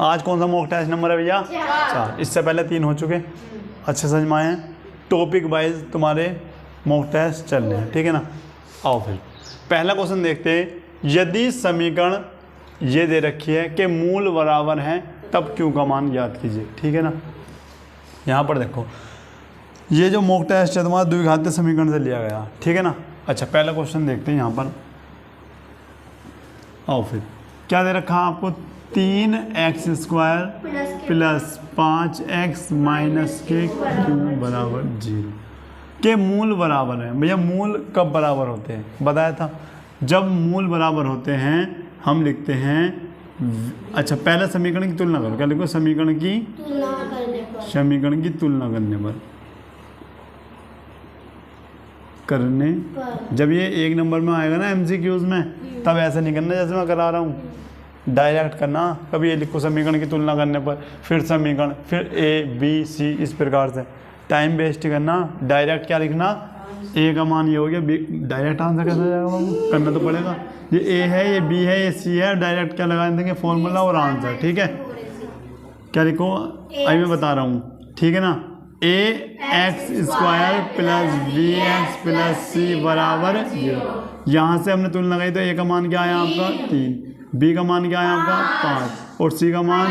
आज कौन सा मॉक टेस्ट नंबर है भैया? 4। इससे पहले 3 हो चुके, अच्छे समझ में आए। टॉपिक वाइज तुम्हारे मॉक टेस्ट चल रहे हैं, ठीक है ना। आओ फिर पहला क्वेश्चन देखते हैं। यदि समीकरण ये दे रखी है कि मूल बराबर हैं तब क्यों का मान ज्ञात कीजिए, ठीक है ना। यहाँ पर देखो ये जो मॉक टेस्ट है तुम्हारा द्विघातीय समीकरण से लिया गया, ठीक है ना। अच्छा पहला क्वेश्चन देखते हैं यहाँ पर। आओ फिर क्या दे रखा है आपको? 3x² प्लस 5x माइनस के क्यू बराबर 0 के मूल बराबर है। भैया मूल कब बराबर होते हैं बताया था, जब मूल बराबर होते हैं हम लिखते हैं। अच्छा पहले समीकरण की तुलना करो, क्या लिखो? समीकरण की तुलना करने जब ये 1 नंबर में आएगा ना MCQs में, तब ऐसे नहीं करना जैसे मैं करा रहा हूँ, डायरेक्ट करना। कभी ये लिखो समीकरण की तुलना करने पर, फिर समीकरण, फिर A B C, इस प्रकार से टाइम वेस्ट करना। डायरेक्ट क्या लिखना? A का मान ये हो गया, B डायरेक्ट आंसर कैसे जाएगा बाबू? करना तो पड़ेगा। ये A है, ये B है, ये C है, डायरेक्ट क्या लगा देंगे? फॉर्मूला और आंसर, ठीक है। क्या लिखो? अभी मैं बता रहा हूँ, ठीक है ना। ax² plus bx plus c बराबर 0। यहाँ से हमने तुलना लगाई तो A का मान क्या आया आपका? 3, B का मान क्या आया आपका? 5 और C का मान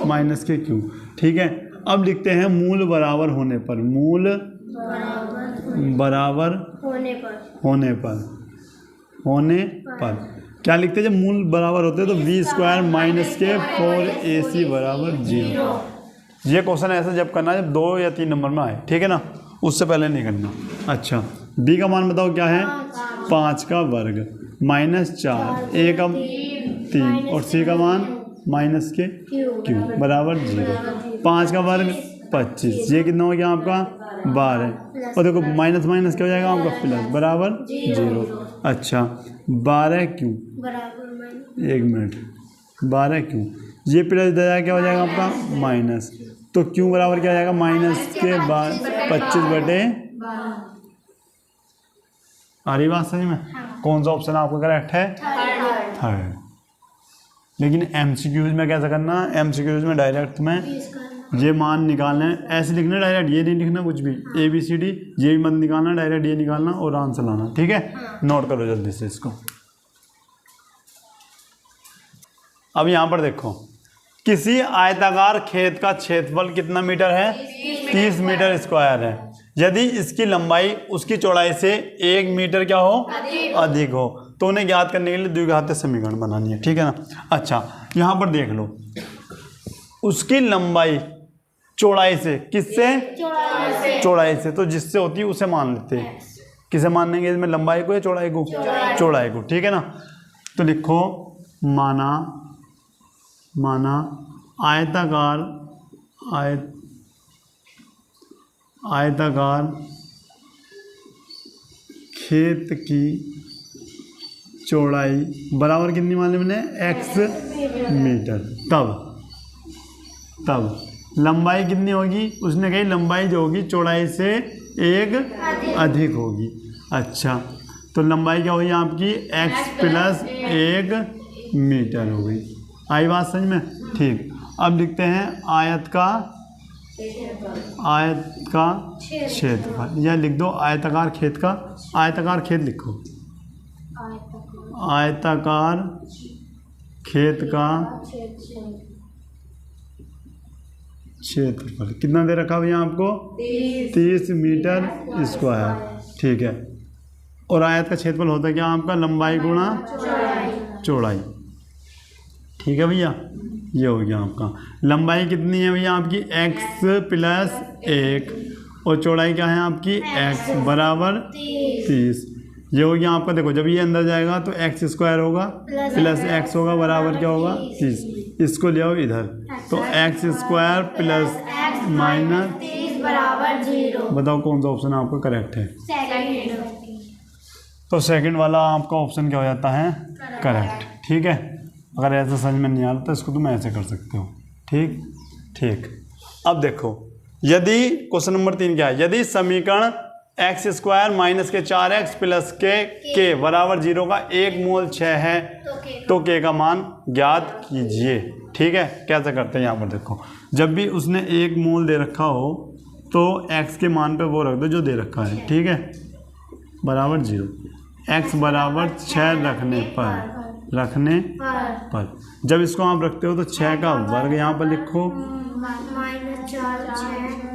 माइनस के क्यू, ठीक है। अब लिखते हैं मूल बराबर होने पर, मूल बराबर होने पर क्या लिखते हैं? जब मूल बराबर होते हैं तो b² माइनस के 4ac बराबर 0। ये क्वेश्चन ऐसा जब करना है जब 2 या 3 नंबर में आए, ठीक है ना, उससे पहले नहीं करना। अच्छा b का मान बताओ क्या है? 5 का वर्ग माइनस 4, a का 3 और c का मान माइनस के क्यू बराबर 0। 5 का वर्ग 25, ये कितना हो गया आपका? 12। और देखो माइनस माइनस क्या हो जाएगा आपका? प्लस बराबर 0। अच्छा 12 क्यू, 1 मिनट, 12 क्यू, ये प्लस दे क्या हो जाएगा आपका? माइनस। तो क्यू बराबर क्या हो जाएगा? माइनस के बाद 25/। आ रही बात समझ में? कौन सा ऑप्शन आपका करेक्ट है? थर्ड। लेकिन MCQs में कैसा करना? MCQs में डायरेक्ट में ये मान निकालना है, ऐसे लिखना डायरेक्ट, ये नहीं लिखना कुछ भी ABCD, ये भी मत निकालना, डायरेक्ट ये निकालना और आंसर लाना, ठीक है। नोट करो जल्दी से इसको। अब यहाँ पर देखो, किसी आयताकार खेत का क्षेत्रफल कितना मीटर है? 30 मीटर स्क्वायर है। यदि इसकी लंबाई उसकी चौड़ाई से 1 मीटर क्या हो? अधिक हो, तो उन्हें ज्ञात करने के लिए द्विघातीय समीकरण बनानी है, ठीक है ना। अच्छा यहाँ पर देख लो, उसकी लंबाई चौड़ाई से, किससे? चौड़ाई से, तो जिससे होती है उसे मान लेते हैं। किसे मान लेंगे इसमें? लंबाई को या चौड़ाई को? चौड़ाई को, ठीक है ना। तो लिखो माना आयताकार खेत की चौड़ाई बराबर कितनी मान ली मैंने? x metre. तब लंबाई कितनी होगी? उसने कही लंबाई जो होगी चौड़ाई से 1 अधिक होगी। अच्छा तो लंबाई क्या हुई आपकी? x प्लस 1 मीटर हो गई। आई बात समझ में? ठीक। अब लिखते हैं आयत का क्षेत्रफल, या लिख दो आयताकार खेत का, आयताकार खेत लिखो, आयताकार खेत का क्षेत्रफल कितना दे रखा भैया आपको? 30 मीटर स्क्वायर, ठीक है। और आयत का क्षेत्रफल होता है क्या आपका? लंबाई गुणा चौड़ाई, ठीक है भैया। ये हो गया आपका। लंबाई कितनी है भैया आपकी? x प्लस 1 और चौड़ाई क्या है आपकी? x बराबर 30। ये हो गया आपका। देखो जब ये अंदर जाएगा तो x² होगा प्लस x होगा बराबर क्या होगा? 30। इसको ले आओ इधर, तो x² प्लस माइनस 30 बराबर 0। बताओ कौन सा ऑप्शन आपका करेक्ट है? तो सेकंड वाला आपका ऑप्शन क्या हो जाता है? करेक्ट, ठीक है। अगर ऐसा समझ में नहीं आ रहा तो इसको तुम ऐसे कर सकते हो, ठीक। अब देखो, यदि क्वेश्चन नंबर 3 क्या है? यदि समीकरण एक्स स्क्वायर माइनस के 4x प्लस के बराबर 0 का 1 मोल 6 है, तो के का मान ज्ञात कीजिए। ठीक है, कैसे करते हैं यहाँ पर देखो, जब भी उसने 1 मोल दे रखा हो तो x के मान पे वो रख दो जो दे रखा है। ठीक है, बराबर 0, x बराबर 6 रखने पर जब इसको आप रखते हो तो 6 का वर्ग यहाँ पर लिखो,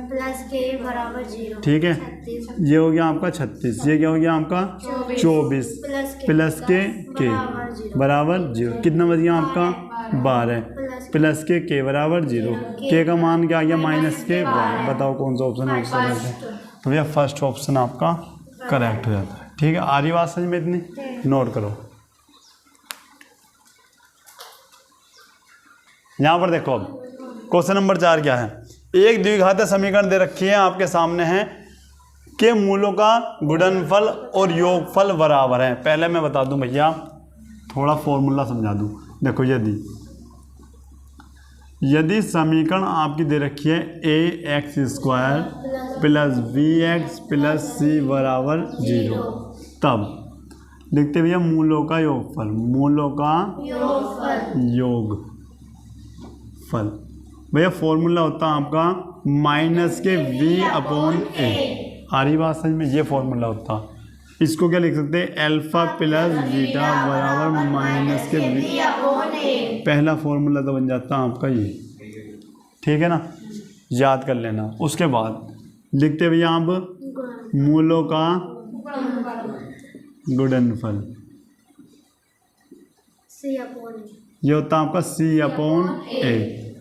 प्लस के बराबर 0। ठीक है, ये हो गया आपका 36, ये क्या हो गया आपका 24 प्लस के बराबर 0, कितना बच गया आपका 12 प्लस के बराबर 0, के का मान क्या आ गया माइनस के 1। बताओ कौन सा ऑप्शन आपका करेक्ट है? तो भैया फर्स्ट ऑप्शन आपका करेक्ट हो जाता है। ठीक है, आ रही बात समझ में इतनी? नोट करो। यहाँ पर देखो, अब क्वेश्चन नंबर 4 क्या है, एक द्विघात समीकरण दे रखी है आपके सामने है के मूलों का गुणनफल और योगफल बराबर है। पहले मैं बता दूं भैया, थोड़ा फॉर्मूला समझा दूं। देखो, यदि समीकरण आपकी दे रखी है ax square plus bx plus c बराबर 0, तब लिखते भैया मूलों का योगफल, मूलों का योगफल। भैया फॉर्मूला होता है आपका माइनस के v अपॉन a। आ रही बात समझ में? ये फॉर्मूला होता है। इसको क्या लिख सकते हैं, अल्फा प्लस बीटा बराबर माइनस के v अपॉन a। पहला फॉर्मूला तो बन जाता है आपका ये। ठीक है ना, याद कर लेना। उसके बाद लिखते भैया आप मूलों का गुणनफल, ये होता है आपका c अपॉन a।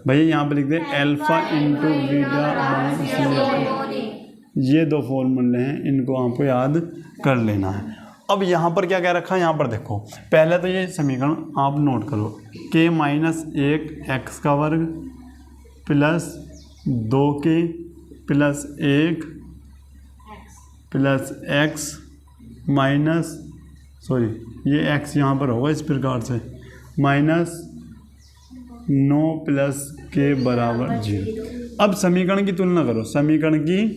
भैया यहाँ पे लिखते हैं alpha into beta minus c upon. ये दो फॉर्मूले हैं, इनको आपको याद कर लेना है। अब यहाँ पर क्या कह रखा है, यहाँ पर देखो, पहले तो ये समीकरण आप नोट करो, k माइनस 1 x का वर्ग plus 2k plus 1 plus x minus, sorry ये x यहाँ पर होगा इस प्रकार से, माइनस 9 प्लस के बराबर 0। अब समीकरण की तुलना करो, समीकरण की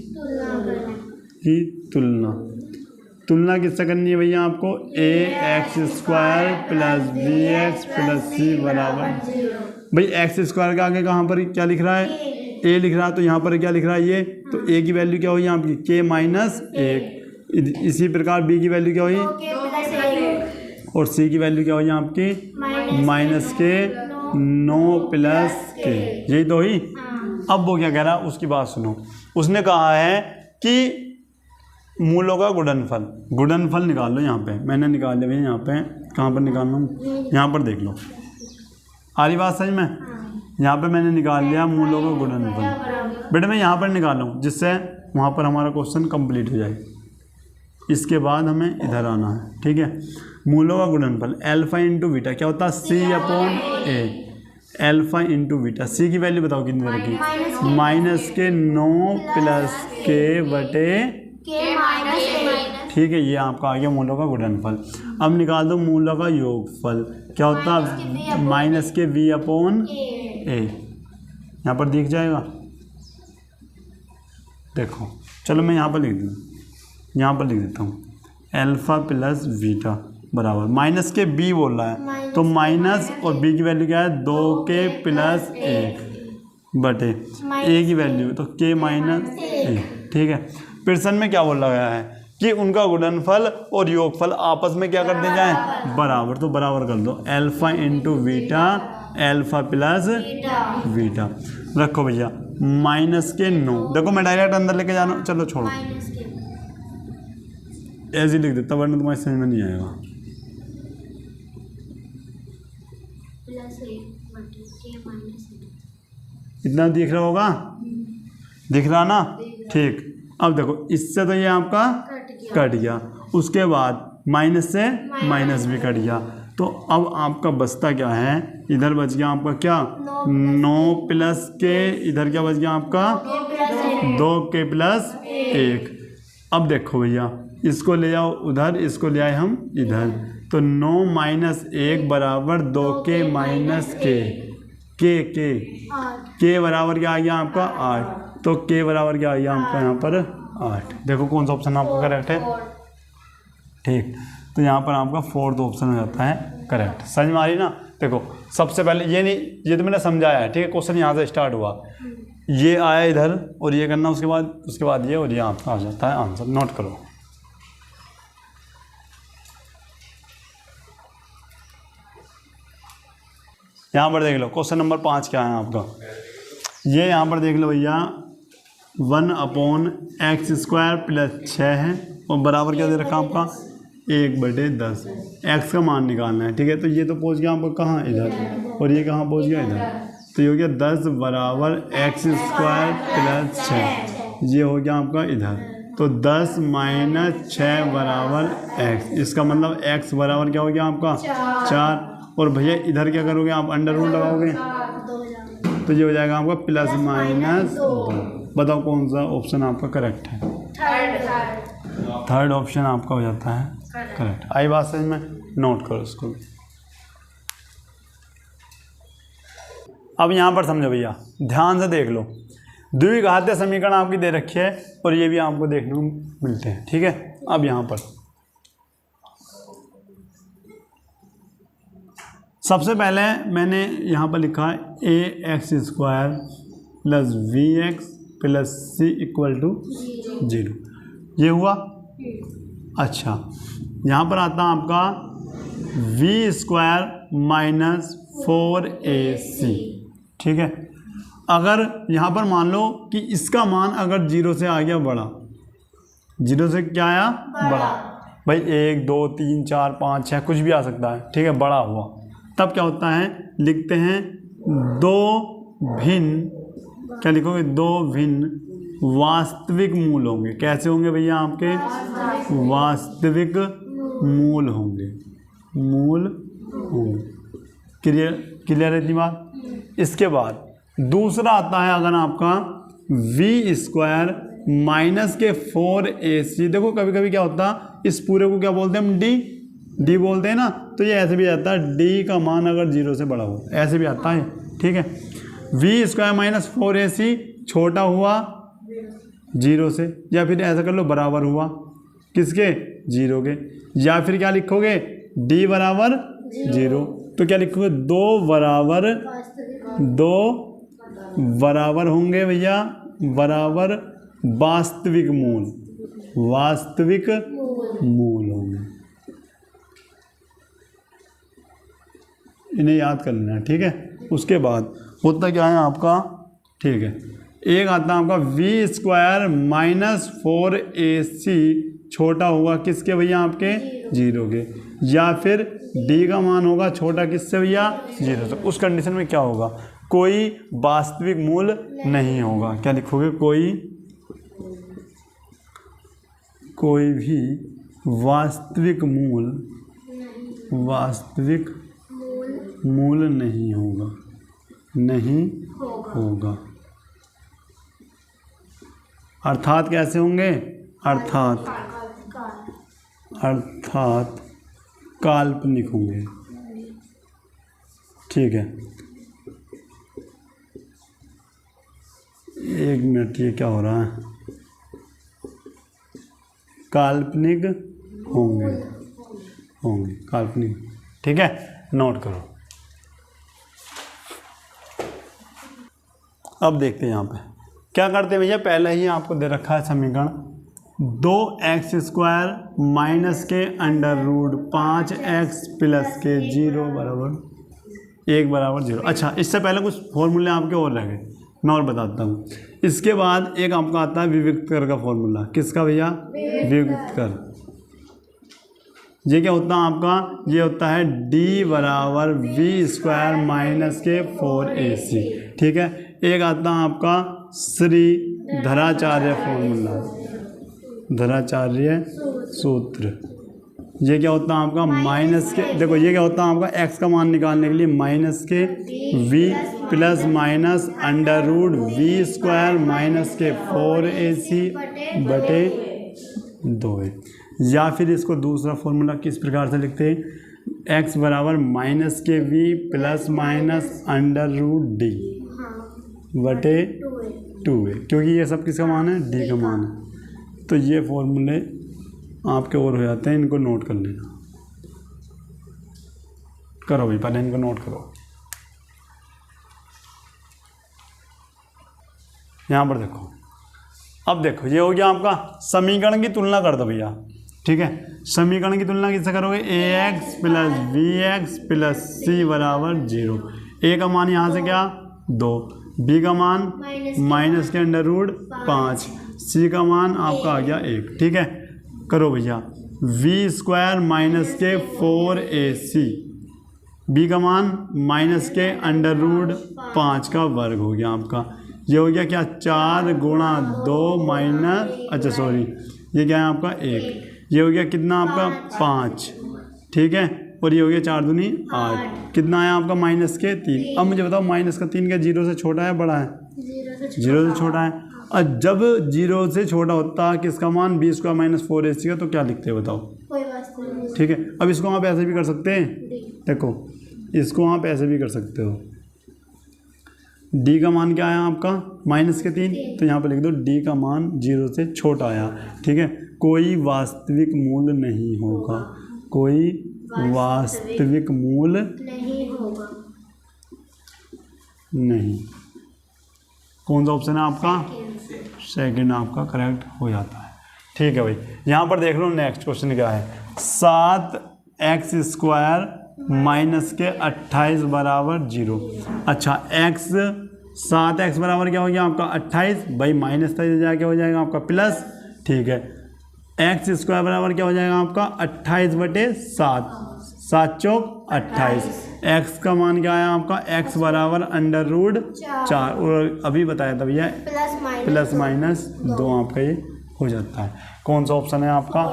तुलना किससे करनी है भैया आपको, ax square plus bx plus c बराबर, भाई एक्स स्क्वायर के आगे कहाँ पर क्या लिख रहा है, a लिख रहा है, तो यहाँ पर क्या लिख रहा है ये, तो a की वैल्यू क्या हुई आपकी k माइनस 1। इसी प्रकार b की वैल्यू क्या हुई और c की वैल्यू क्या हुई आपकी माइनस के 9 प्लस के, यही तो हुई। अब वो क्या कह रहा है उसकी बात सुनो, उसने कहा है कि मूलों का गुणनफल निकाल लो। यहाँ पे मैंने निकाल लिया भैया, यहाँ पे कहाँ पर निकालना हूँ, यहाँ पर देख लो, आ रही बात समझ में? यहाँ पे मैंने निकाल लिया मूलों का गुणनफल। बेटा मैं यहाँ पर निकाल लूँ जिससे वहाँ पर हमारा क्वेश्चन कंप्लीट हो जाए। इसके बाद हमें इधर आना है। ठीक है, मूलों का गुणनफल अल्फा इंटू बीटा क्या होता है, c upon a। Alpha into beta, c की वैल्यू बताओ कितनी रखी, माइनस के 9 प्लस के बटे, ठीक है, ये आपका आ गया मूलों का गुणनफल। अब निकाल दो मूलों का योगफल, क्या होता है माइनस के v अपॉन a। यहाँ पर दिख जाएगा, देखो चलो मैं यहाँ पर लिख दूँ, यहाँ पर लिख देता हूँ अल्फा प्लस बीटा बराबर माइनस के b बोल रहा है, तो माइनस और b की वैल्यू क्या है 2k प्लस 1 बटे a की वैल्यू तो k माइनस a। ठीक है, प्रश्न में क्या बोला गया है कि उनका गुणनफल और योगफल आपस में क्या कर दिया जाए, बराबर। तो बराबर कर दो alpha into beta alpha plus beta. रखो भैया माइनस के 9, देखो मैं डायरेक्ट अंदर लेके जाना, चलो छोड़ो ऐसे लिख देता वरना तुम्हारे समझ में नहीं आएगा। इतना दिख रहा होगा, दिख रहा ना? ठीक, अब देखो इससे तो ये आपका कट गया, उसके बाद माइनस से माइनस भी कट गया, तो अब आपका बचता क्या है, इधर बच गया आपका क्या 9 प्लस के, इधर क्या बच गया आपका 2k प्लस 1। अब देखो भैया इसको ले जाओ उधर, इसको ले आए हम इधर, तो 9 माइनस 1 बराबर 2k माइनस के बराबर क्या आ गया आपका 8, तो k बराबर क्या आ गया आपका यहाँ पर 8। देखो कौन सा ऑप्शन आपका करेक्ट है। ठीक, तो यहाँ पर आपका 4th ऑप्शन हो जाता है करेक्ट। समझ में आ रही ना। देखो सबसे पहले ये नहीं, ये तो मैंने समझाया है, ठीक है। क्वेश्चन यहाँ से स्टार्ट हुआ, ये आया इधर और ये करना, उसके बाद ये, और ये आपका आ जाता है आंसर। नोट करो। यहाँ पर देख लो क्वेश्चन नंबर 5 क्या है आपका। ये यहाँ पर देख लो भैया 1/x² + 6 है और बराबर क्या दे रखा आपका 1/10। x का मान निकालना है, ठीक है। तो ये तो पहुँच गया आपको कहाँ, इधर, और ये कहाँ पहुँच गया, इधर। तो ये हो गया 10 = x² + 6, ये हो गया आपका इधर। तो 10 - 6 = x, इसका मतलब x बराबर क्या हो गया आपका 4। और भैया इधर क्या करोगे आप, अंडर रूट लगाओगे, तो ये हो जाएगा आपका +-2। बताओ कौन सा ऑप्शन आपका करेक्ट है। थर्ड ऑप्शन आपका हो जाता है करेक्ट। आई बात समझ में, नोट करो इसको। अब यहाँ पर समझो भैया, ध्यान से देख लो। द्विघातीय समीकरण आपकी दे रखी है और ये भी आपको देखने को मिलते हैं, ठीक है। अब यहाँ पर सबसे पहले मैंने यहाँ पर लिखा है ax² + bx + c = 0। ये हुआ। अच्छा, यहाँ पर आता है आपका v² - 4ac, ठीक है। अगर यहाँ पर मान लो कि इसका मान अगर 0 से आ गया बड़ा, 0 से क्या आया बड़ा, भाई 1 2 3 4 5 6 कुछ भी आ सकता है, ठीक है, बड़ा हुआ, तब क्या होता है, लिखते हैं 2 भिन्न, क्या लिखोगे, 2 भिन्न वास्तविक मूल होंगे। कैसे होंगे भैया आपके, वास्तविक मूल होंगे, मूल होंगे। क्लियर है इतनी बात। इसके बाद दूसरा आता है अगर आपका v² - 4ac। देखो कभी कभी क्या होता है, इस पूरे को क्या बोलते हैं हम, डी बोलते हैं ना। तो ये ऐसे भी आता है, डी का मान अगर 0 से बड़ा हो, ऐसे भी आता है, ठीक है। v² - 4ac छोटा हुआ 0 से, या फिर ऐसा कर लो बराबर हुआ किसके, 0 के। या फिर क्या लिखोगे, d = 0। तो क्या लिखोगे, 2 बराबर होंगे भैया, बराबर वास्तविक मूल होंगे। इन्हें याद कर लेना, ठीक है। उसके बाद होता क्या है आपका, ठीक है, एक आता है आपका v² - 4ac छोटा हुआ किसके भैया, आपके 0 के। या फिर d का मान होगा छोटा किससे भैया, 0 से। उस कंडीशन में क्या होगा, कोई वास्तविक मूल नहीं होगा। क्या लिखोगे, कोई भी वास्तविक मूल नहीं होगा। अर्थात कैसे होंगे, अर्थात काल्पनिक होंगे, ठीक है। एक मिनट, ये क्या हो रहा है, काल्पनिक होंगे, काल्पनिक, ठीक है। नोट करो। अब देखते हैं यहाँ पे क्या करते हैं भैया। पहले ही आपको दे रखा है समीकरण 2x² - के √5x + के 0 = 1 = 0। अच्छा, इससे पहले कुछ फॉर्मूले आपके और रह गए, मैं और बताता हूँ। इसके बाद एक आपका आता है विविक्तकर का फॉर्मूला। किसका भैया, विविक्तकर। ये क्या होता है आपका, ये होता है d = v² - के 4ac, ठीक है। एक आता है आपका श्री धराचार्य फॉर्मूला, धराचार्य सूत्र। ये क्या होता है आपका माइनस के, देखो ये क्या होता है आपका x का मान निकालने के लिए माइनस के v ± √v² - के 4ac/2। या फिर इसको दूसरा फॉर्मूला किस प्रकार से लिखते हैं, x बराबर माइनस के v ± √d/2 है, क्योंकि ये सब किसका मान है, d का मान है। तो ये फॉर्मूले आपके और हो जाते हैं, इनको नोट कर लेना। करो भाई, पहले इनको नोट करो। यहाँ पर देखो, अब देखो ये हो गया आपका समीकरण की तुलना कर दो भैया, ठीक है। समीकरण की तुलना किससे करोगे? ax plus B X plus C बराबर 0। ए का मान यहाँ से क्या 2, बी का मान माइनस के अंडर रूट 5, सी का मान आपका आ गया 1, ठीक है। करो भैया, वी स्क्वायर माइनस के 4ac, बी का मान माइनस के अंडर रूट 5 का वर्ग हो गया आपका। ये हो गया क्या 4 गुणा 2 माइनस, अच्छा सॉरी, ये क्या है आपका 1, ये हो गया कितना आपका 5, ठीक है। और ये हो गया 4 दूनी 8, कितना आया आपका माइनस के 3। अब मुझे बताओ माइनस का 3 क्या 0 से छोटा है बड़ा है? 0 से छोटा है। और जब 0 से छोटा होता है किसका मान? बी स्क्वायर माइनस 4ac का, तो क्या लिखते हैं बताओ? ठीक है। अब इसको आप ऐसे भी कर सकते हैं, देखो इसको आप ऐसे भी कर सकते हो। डी का मान क्या आया आपका? माइनस के 3, तो यहाँ पर लिख दो डी का मान 0 से छोटा आया, ठीक है। कोई वास्तविक मूल नहीं होगा, कोई वास्तविक मूल नहीं होगा, नहीं। कौन सा ऑप्शन है आपका? सेकंड आपका करेक्ट हो जाता है, ठीक है भाई। यहाँ पर देख लो नेक्स्ट क्वेश्चन क्या है। 7x स्क्वायर माइनस के 28 बराबर 0। अच्छा x 7x बराबर क्या हो गया आपका 28, भाई माइनस था जाके हो जाएगा आपका प्लस, ठीक है। x स्क्वायर बराबर क्या हो जाएगा आपका 28/7, 7 चौक 28। x का मान क्या आया आपका? x बराबर अंडर रूट 4, और अभी बताया था भैया प्लस माइनस 2 आपका ये हो जाता है। कौन सा ऑप्शन है आपका?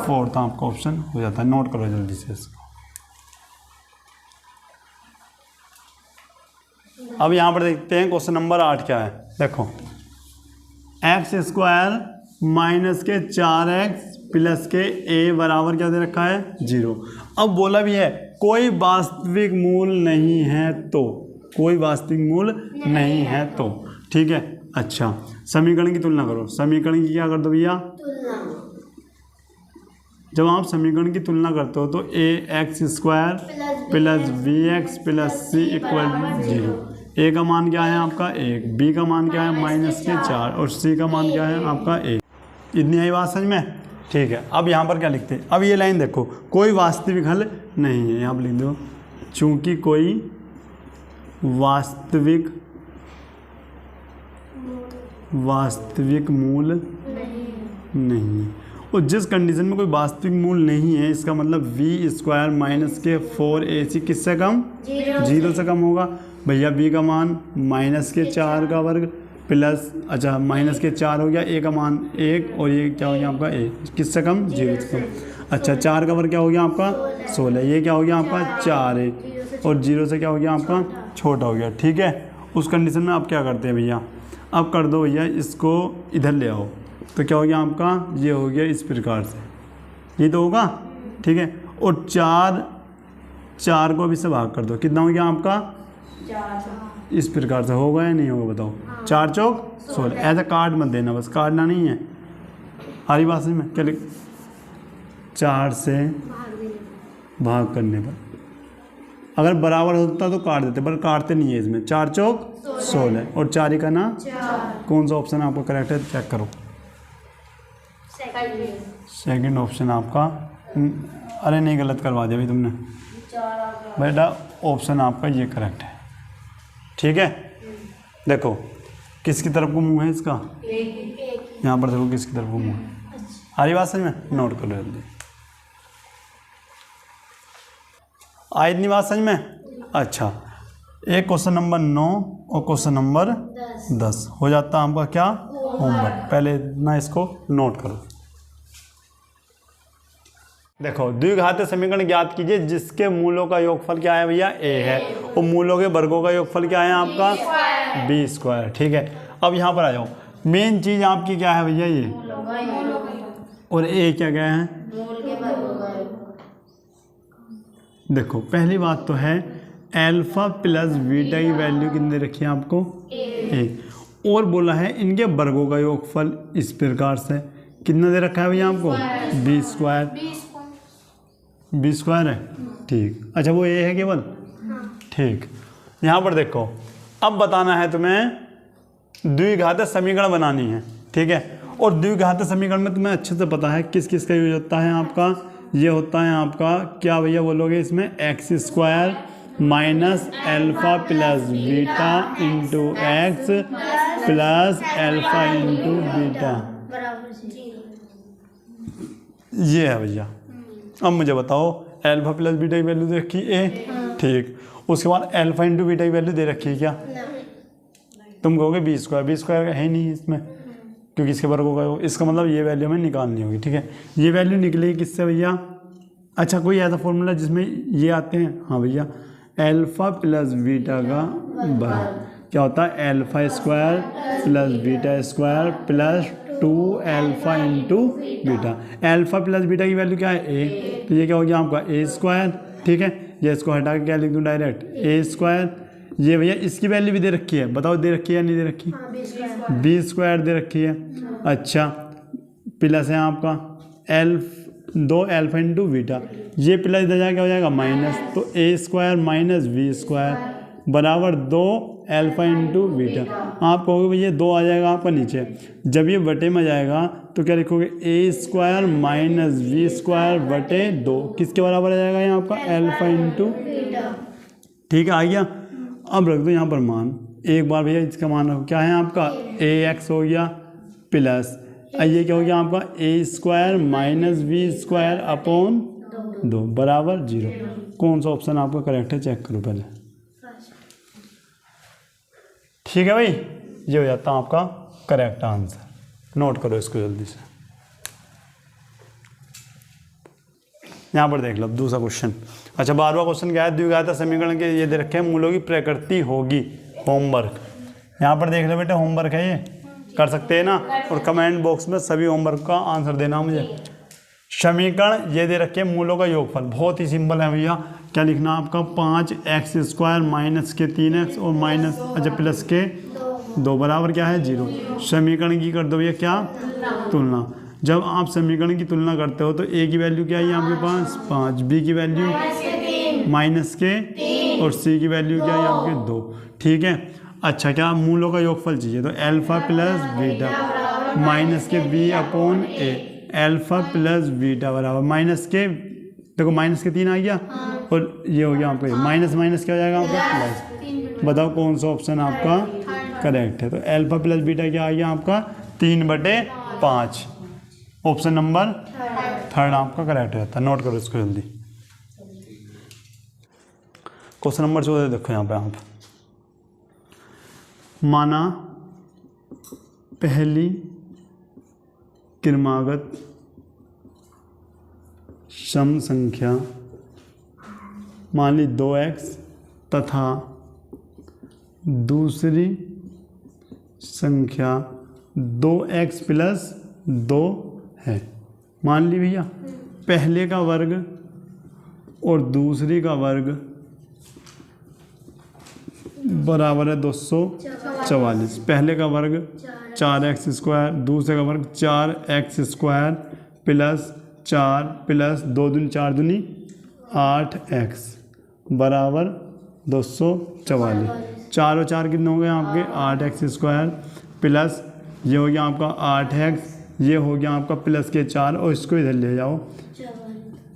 फोर्थ आपका ऑप्शन हो जाता है। नोट करो जल्दी से इसको। अब यहाँ पर देखते हैं क्वेश्चन नंबर 8 क्या है। देखो एक्स स्क्वायर माइनस के 4x प्लस के a बराबर क्या दे रखा है? 0। अब बोला भी है कोई वास्तविक मूल नहीं है तो, कोई वास्तविक मूल नहीं है तो, ठीक है। अच्छा समीकरण की तुलना करो। समीकरण की क्या कर दो भैया? जब आप समीकरण की तुलना करते हो तो ax square plus B X plus C equal 0। A का मान क्या है आपका 1, बी का मान क्या है माइनस के 4, और सी का मान क्या है आपका 1। इतनी आई बात समझ में? ठीक है। अब यहाँ पर क्या लिखते हैं? अब ये लाइन देखो, कोई वास्तविक हल नहीं है, यहाँ पर लिख दो चूँकि कोई वास्तविक मूल नहीं है। और जिस कंडीशन में कोई वास्तविक मूल नहीं है, इसका मतलब वी स्क्वायर माइनस के 4ac किससे कम? 0 से कम होगा। भैया बी का मान माइनस के 4 का वर्ग प्लस, अच्छा माइनस के 4 हो गया, ए का मान 1, और ये क्या हो गया आपका ए किससे कम? 0 से कम। अच्छा 4 का वर्ग क्या हो गया आपका? 16, ये क्या हो गया आपका 4 है, और 0 से क्या हो गया आपका? छोटा हो गया, ठीक है। उस कंडीशन में आप क्या करते हैं भैया? अब कर दो भैया इसको इधर ले आओ, तो क्या हो गया आपका? ये हो गया इस प्रकार से, ये तो होगा, ठीक है। और 4 को अभी से भाग कर दो, कितना हो गया आपका? 4। इस प्रकार से होगा या नहीं होगा बताओ? 4 चौक 16। ऐसा काट मत देना, बस काटना नहीं है। हरी बात में क्या लिख? 4 से भाग करने पर अगर बराबर होता तो काट देते, पर काटते नहीं है इसमें। 4 चौक 16, और 4 का ना कौन सा ऑप्शन आपका करेक्ट है चेक करो। सेकंड ऑप्शन आपका, अरे नहीं गलत करवा दिया भाई तुमने बेटा, ऑप्शन आपका ये करेक्ट है, ठीक है। देखो किसकी तरफ को मुंह है इसका? यहाँ पर देखो किसकी तरफ को मुंह है। आ रही बात समझ में? नोट कर लो जल्दी। आई इतनी बात समझ में? अच्छा एक क्वेश्चन नंबर 9 और क्वेश्चन नंबर 10 हो जाता है आपका क्या? होमवर्क। पहले ना इसको नोट करो। देखो द्विघातीय समीकरण ज्ञात कीजिए जिसके मूलों का योगफल क्या है भैया? a है, और मूलों के वर्गों का योगफल क्या है आपका? b स्क्वायर, ठीक है। अब यहाँ पर आ जाओ, मेन चीज आपकी क्या है भैया? ये, और a क्या क्या है? देखो पहली बात तो है अल्फा प्लस बीटा की वैल्यू कितनी रखी है आपको? 1, और बोला है इनके वर्गों का योगफल इस प्रकार से, कितना दे रखा है भैया आपको? B square. बी स्क्वायर है, ठीक। अच्छा वो ए है केवल, ठीक। यहाँ पर देखो, अब बताना है तुम्हें द्विघात समीकरण बनानी है, ठीक है। और द्विघात समीकरण में तुम्हें अच्छे से पता है किस किस का यूज होता है आपका। ये होता है आपका क्या भैया बोलोगे इसमें, x square minus alpha plus beta into x plus alpha into beta, ये है भैया। अब मुझे बताओ, एल्फा प्लस बीटा की वैल्यू दे रखी ए, ठीक। उसके बाद एल्फा इंटू बीटा की वैल्यू दे रखी है क्या? तुम कहोगे बी स्क्वायर है ही नहीं इसमें, क्योंकि इसके वर्ग होगा, इसका मतलब ये वैल्यू हमें निकालनी होगी, ठीक है। ये वैल्यू निकलेगी किससे भैया? अच्छा कोई ऐसा फॉर्मूला जिसमें ये आते हैं? हाँ भैया, एल्फा प्लस बीटा का बराबर क्या होता है, alpha square plus beta square plus 2 alpha into beta. Alpha plus beta की वैल्यू क्या है? ए, तो ये क्या हो गया आपका ए स्क्वायर, ठीक है। ये इसको हटा के क्या लिख दूँ डायरेक्ट, ए स्क्वायर। ये भैया इसकी वैल्यू भी दे रखी है, बताओ दे रखी है या नहीं दे रखी? बी स्क्वायर दे रखी है। अच्छा प्लस है आपका 2 एल्फा इंटू बीटा, ये प्लस इधर जाके हो जाएगा माइनस, तो ए स्क्वायर माइनस बी स्क्वायर बराबर 2 एल्फा इंटू बीटा। आप कहोगे भैया 2 आ जाएगा आपका नीचे, जब ये बटे में जाएगा तो क्या लिखोगे, ए स्क्वायर माइनस बी स्क्वायर बटे 2, किसके बराबर आ जाएगा यहाँ आपका, एल्फा इंटू, ठीक है आ गया। अब रख दो यहाँ पर मान, एक बार भैया इसका मान रखो, क्या है आपका, ए एक्स हो गया प्लस ये क्या हो गया आपका, A square minus B square upon 2 बराबर 0। कौन सा ऑप्शन आपका करेक्ट है चेक करो पहले, ठीक है भाई। ये हो जाता है आपका करेक्ट आंसर, नोट करो इसको जल्दी से। यहाँ पर देख लो दूसरा क्वेश्चन। अच्छा 12वां क्वेश्चन क्या है, द्विघात समीकरण के ये दे रखे हैं, मूलों की प्रकृति होगी, होमवर्क। यहाँ पर देख लो बेटा, होमवर्क है, ये कर सकते हैं ना, और कमेंट बॉक्स में सभी होमवर्क का आंसर देना मुझे। समीकरण ये दे रखे हैं, मूलों का योगफल, बहुत ही सिंपल है भैया। क्या लिखना आपका, 5x स्क्वायर माइनस के 3x और माइनस अच्छा प्लस के 2 बराबर क्या है 0। समीकरण की कर दो भैया क्या, तुलना। जब आप समीकरण की तुलना करते हो तो ए की वैल्यू क्या है आपके पास 5, बी की वैल्यू माइनस के, और सी की वैल्यू क्या है आपके 2, ठीक है। अच्छा क्या मूलों का योगफल चाहिए, तो एल्फा प्लस बीटा माइनस के बी अपॉन ए, एल्फा प्लस बीटा बराबर माइनस के, देखो माइनस के 3 आ गया, और ये हो गया आपका माइनस माइनस क्या हो जाएगा आपका प्लस। बताओ कौन सा ऑप्शन आपका करेक्ट है, तो एल्फा प्लस बीटा क्या आ गया आपका 3/5, ऑप्शन नंबर 3 आपका करेक्ट रहता है। नोट करो इसको जल्दी। क्वेश्चन नंबर 14 देखो यहाँ पे आप, माना पहली क्रमागत सम संख्या मान ली 2x तथा दूसरी संख्या 2x प्लस 2 है। मान ली भैया पहले का वर्ग और दूसरी का वर्ग बराबर है 244। पहले का वर्ग 4x स्क्वायर, दूसरे का वर्ग 4x स्क्वायर प्लस 4 प्लस 2 दूनी 4 दूनी 8x बराबर 244। 4 और 4 कितने हो गए आपके 8x स्क्वायर प्लस ये हो गया आपका 8x, ये हो गया आपका प्लस के 4, और इसको इधर ले जाओ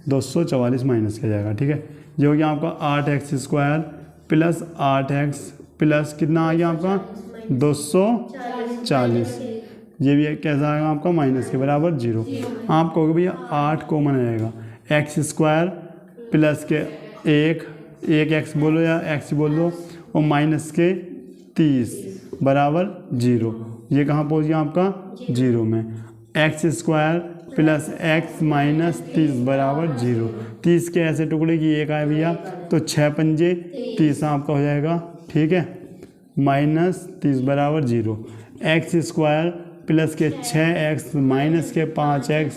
244 माइनस किया जाएगा, ठीक है। ये हो गया आपका 8x square plus 8x plus कितना आ गया आपका 240, ये भी कैसा आएगा आपका माइनस के बराबर 0। आप कहोगे भैया 8 कॉमन आ जाएगा, एक्स स्क्वायर प्लस के 1 एक्स बोलो या एक्स बोल दो, और माइनस के 30 बराबर 0। ये कहाँ पहुँच गया आपका 0 में। X square plus x minus 30 बराबर 0। 30 के ऐसे टुकड़े की एक आए भैया, तो 6 पंजे 30 आपका हो जाएगा, ठीक है, माइनस 30 बराबर 0। एक्स स्क्वायर प्लस के 6x माइनस के 5x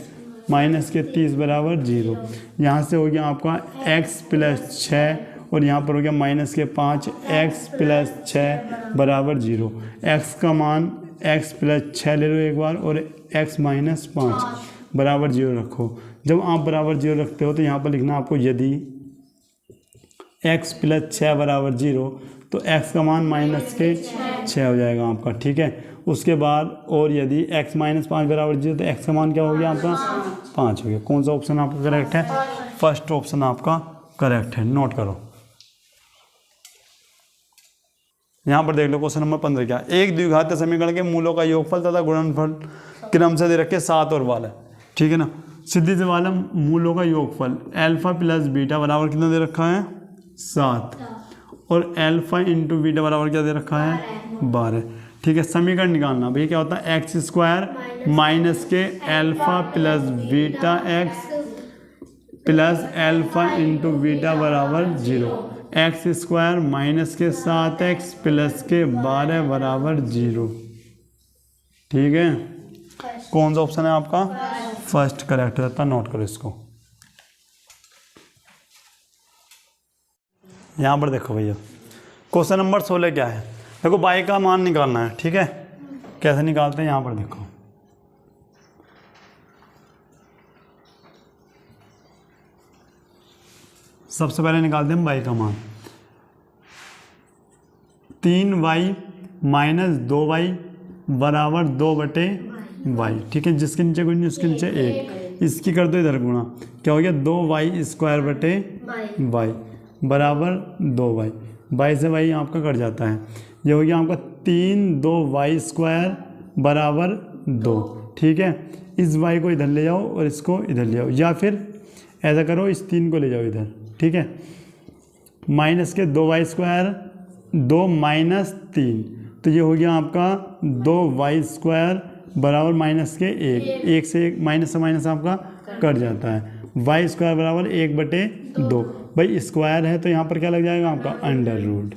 माइनस के 30 बराबर 0। यहाँ से हो गया आपका x प्लस 6 और यहाँ पर हो गया माइनस के 5, x प्लस 6 बराबर 0। x का मान x प्लस 6 ले लो एक बार और x माइनस 5 बराबर 0 रखो। जब आप बराबर 0 रखते हो तो यहाँ पर लिखना आपको यदि x प्लस 6 बराबर 0 तो x का मान माइनस के 6 हो जाएगा आपका, ठीक है। उसके बाद और यदि x माइनस 5 बराबर 0 तो x का मान क्या हो गया आपका 5 हो गया। कौन सा ऑप्शन आपका करेक्ट है? फर्स्ट ऑप्शन आपका करेक्ट है, नोट करो। यहाँ पर देख लो क्वेश्चन नंबर 15 क्या, एक द्विघात समीकरण के मूलों का योगफल तथा गुणनफल क्रम से दे रखे 7 और 12, ठीक है ना। सीधी से वाला मूलों का योगफल अल्फा प्लस बीटा बराबर कितना दे रखा है 7 और अल्फा इंटू बीटा बराबर क्या दे रखा है 12, ठीक है। समीकरण निकालना भैया क्या होता है एक्स स्क्वायर माइनस के alpha plus beta x plus alpha into beta बराबर 0, एक्स स्क्वायर माइनस के 7x प्लस के 12 बराबर 0, ठीक है। कौन सा ऑप्शन है आपका फर्स्ट करेक्ट रहता, नोट करो इसको। यहाँ पर देखो भैया क्वेश्चन नंबर 16 क्या है, देखो y का मान निकालना है, ठीक है। कैसे निकालते हैं यहाँ पर देखो, सबसे पहले निकालते हैं y का मान 3y माइनस 2y बराबर 2/y, ठीक है। जिसके नीचे कोई नहीं उसके नीचे 1, इसकी कर दो इधर गुणा, क्या हो गया 2y स्क्वायर बटे y बराबर 2y, y से y आपका कट जाता है, ये हो गया आपका 3 2y स्क्वायर बराबर 2, ठीक है। इस y को इधर ले जाओ और इसको इधर ले जाओ, या फिर ऐसा करो इस 3 को ले जाओ इधर, ठीक है। माइनस के 2y स्क्वायर 2 माइनस 3, तो ये हो गया आपका 2y स्क्वायर बराबर माइनस के 1 से 1 माइनस से माइनस आपका कट जाता है, y स्क्वायर बराबर 1/2। भाई स्क्वायर है तो यहाँ पर क्या लग जाएगा आपका अंडर रूट।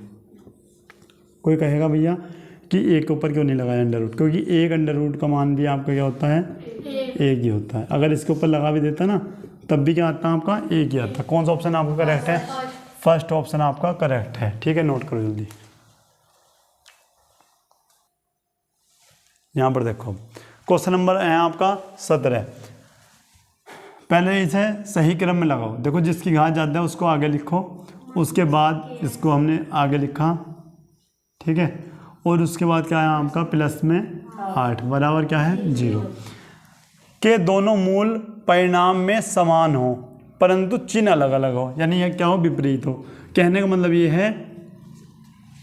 कोई कहेगा भैया कि 1 के ऊपर क्यों नहीं लगाया अंडर रूट, क्योंकि 1 अंडर रूट का मान भी आपका क्या होता है 1 ही होता है। अगर इसके ऊपर लगा भी देता ना तब भी क्या आता है आपका 1 ही आता है। कौन सा ऑप्शन आपका करेक्ट है? फर्स्ट ऑप्शन आपका करेक्ट है, ठीक है। नोट करो जल्दी। यहाँ पर देखो क्वेश्चन नंबर है आपका 17, पहले इसे सही क्रम में लगाओ। देखो जिसकी घात ज़्यादा है उसको आगे लिखो, उसके बाद इसको हमने आगे लिखा, ठीक है। और उसके बाद क्या है आपका प्लस में 8 बराबर क्या है 0, के दोनों मूल परिणाम में समान हो परंतु चिन्ह अलग अलग हो, यानी यह क्या हो विपरीत हो। कहने का मतलब ये है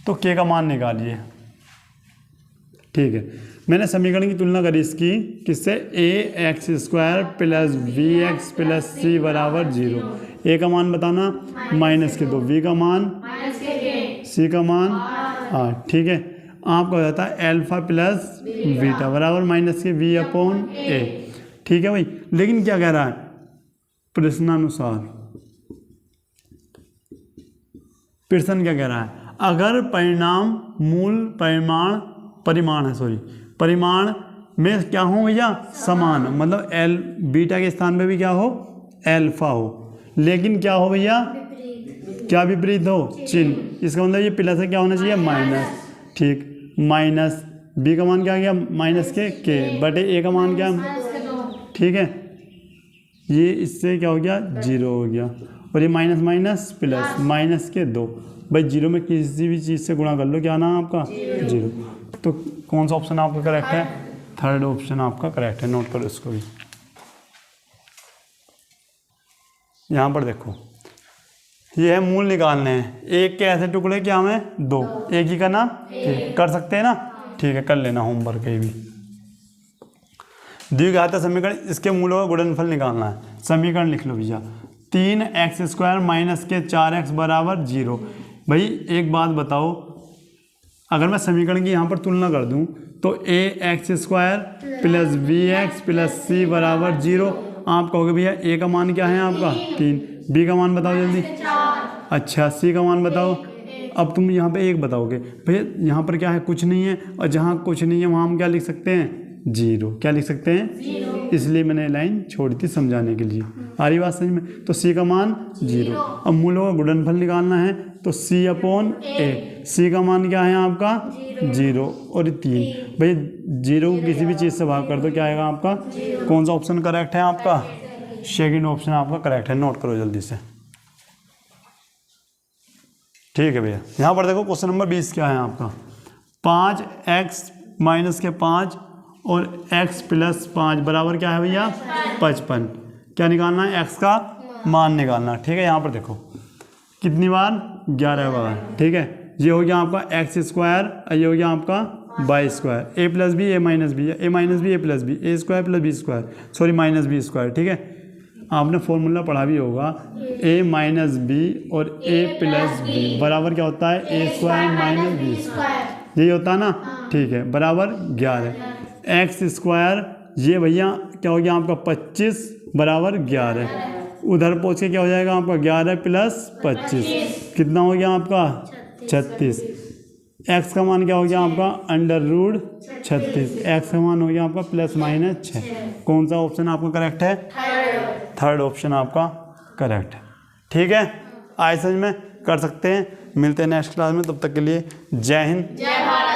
तो के का मान निकालिए, ठीक है। मैंने समीकरण की तुलना करी इसकी किससे, A X square plus B X plus C बराबर 0, ए का मान बताना माइनस के 2, बी का मान सी का मान 8, ठीक है। आपका हो जाता है अल्फा प्लस बीटा बराबर माइनस के बी अपॉन ए, ठीक है भाई। लेकिन क्या कह रहा है प्रश्नानुसार, प्रश्न क्या कह रहा है, अगर परिणाम मूल परिमाण है सॉरी परिमाण में क्या हो भैया समान, मतलब एल बीटा के स्थान पे भी क्या हो अल्फा हो, लेकिन क्या हो भैया क्या विपरीत हो चिन्ह। इसका मतलब ये प्लस है क्या होना चाहिए माइनस, ठीक। माइनस बी का मान क्या आ गया माइनस के बटे ए का मान क्या, ठीक है। ये इससे क्या हो गया 0 हो गया, और ये माइनस माइनस प्लस माइनस के 2, भाई 0 में किसी भी चीज़ से गुणा कर लो, क्या नाम आपका 0। तो कौन सा ऑप्शन आपका करेक्ट है? थर्ड ऑप्शन आपका करेक्ट है, नोट करो इसको भी। यहाँ पर देखो ये है मूल निकालने हैं, एक के ऐसे टुकड़े क्या हमें 2, एक ही का नाम कर सकते हैं ना, ठीक है। कर लेना होमवर्क ये भी। द्विघात समीकरण, इसके मूलों का गुणनफल निकालना है। समीकरण लिख लो भैया 3x स्क्वायर माइनस के 4x बराबर 0। भाई एक बात बताओ, अगर मैं समीकरण की यहाँ पर तुलना कर दूँ तो A X square plus B X plus C बराबर 0, आप कहोगे भैया ए का मान क्या है आपका 3, बी का मान बताओ जल्दी, अच्छा सी का मान बताओ। अब तुम यहाँ पे 1 बताओगे, भैया यहाँ पर क्या है कुछ नहीं है, और जहाँ कुछ नहीं है वहाँ हम क्या लिख सकते हैं 0, क्या लिख सकते हैं 0। इसलिए मैंने लाइन छोड़ी थी समझाने के लिए। आ रही बात समझ में? तो सी का मान 0। अब मूलों का गुणनफल निकालना है, तो सी अपॉन ए, सी का मान क्या है आपका 0 और ये 3। भाई 0 को किसी भी चीज़ से भाग कर दो क्या आएगा आपका, कौन सा ऑप्शन करेक्ट है आपका, सेकंड ऑप्शन आपका करेक्ट है। नोट करो जल्दी से, ठीक है भैया। यहाँ पर देखो क्वेश्चन नंबर 20 क्या है आपका, 5x माइनस के 5 और x प्लस 5 बराबर क्या है भैया 55। क्या निकालना है, x का मान निकालना, ठीक है। यहाँ पर देखो कितनी बार 11 बार, ठीक है। ये हो गया आपका एक्स स्क्वायर, ये हो गया आपका Y square, A plus B A minus B, A minus B A plus B, A square plus B square, sorry minus B square, ठीक है। आपने फॉर्मूला पढ़ा भी होगा, ए माइनस बी और ए प्लस बी बराबर क्या होता है, ए स्क्वायर माइनस बी स्क्वायर, यही होता है ना, ठीक है, बराबर 11। एक्स स्क्वायर ये भैया क्या हो गया आपका 25 बराबर 11, उधर पहुँच के क्या हो जाएगा आपका 11 प्लस 25 कितना हो गया आपका 36। एक्स का मान क्या हो गया आपका अंडर रूट 36, एक्स का मान हो गया आपका प्लस माइनस 6। कौन सा ऑप्शन आपका करेक्ट है, थर्ड ऑप्शन आपका करेक्ट है, ठीक है। आए समझ में, कर सकते हैं। मिलते हैं नेक्स्ट क्लास में, तब तक के लिए जय हिंद जय भारत।